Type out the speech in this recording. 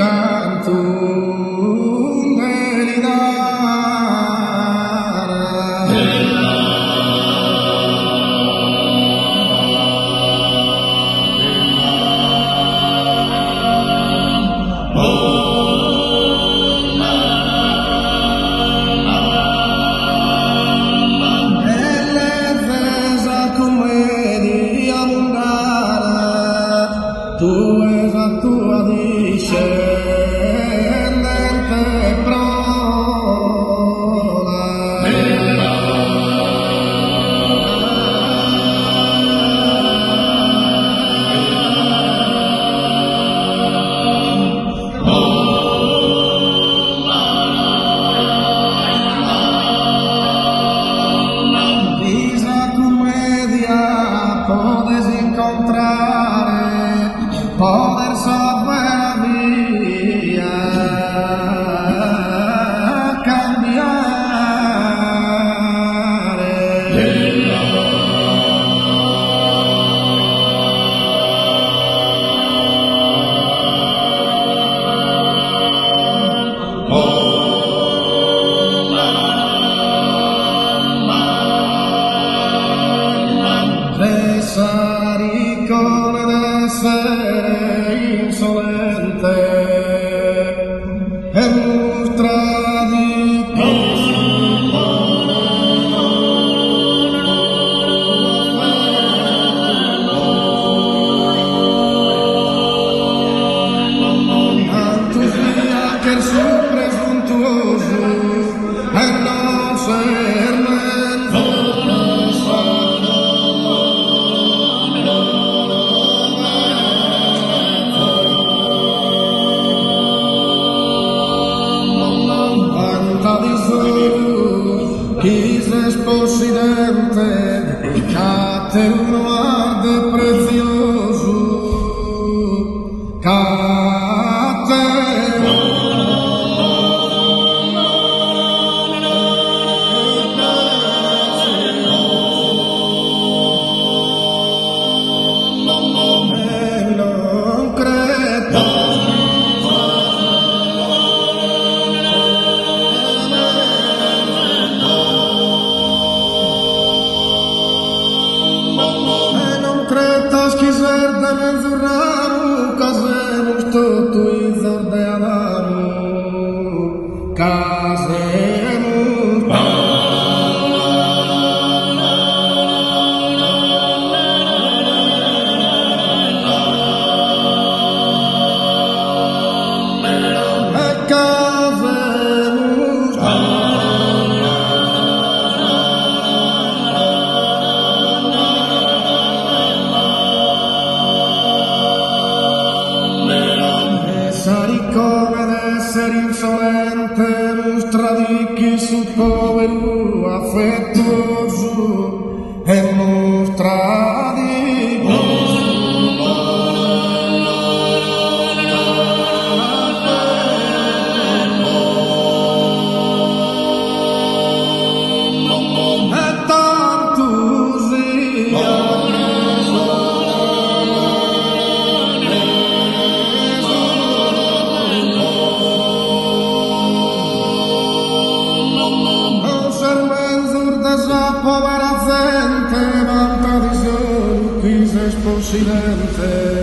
canto tu es a tua discendente prole. Isa commedia podes encontrare, poder saber la via cambiare. Saricone d'essere insolente e mostra di entusia che il suo presuntuoso e non serve Quizás possidente cate un arde prezioso cate non credo Schizerde menzuraru, casemos tutto in zordeadamu, casemos Saricone d'essere insolente, mostra di chi su povero affettuoso e mostra di e tanto sia. Povera gente, vanta di solo, chi se sposilente.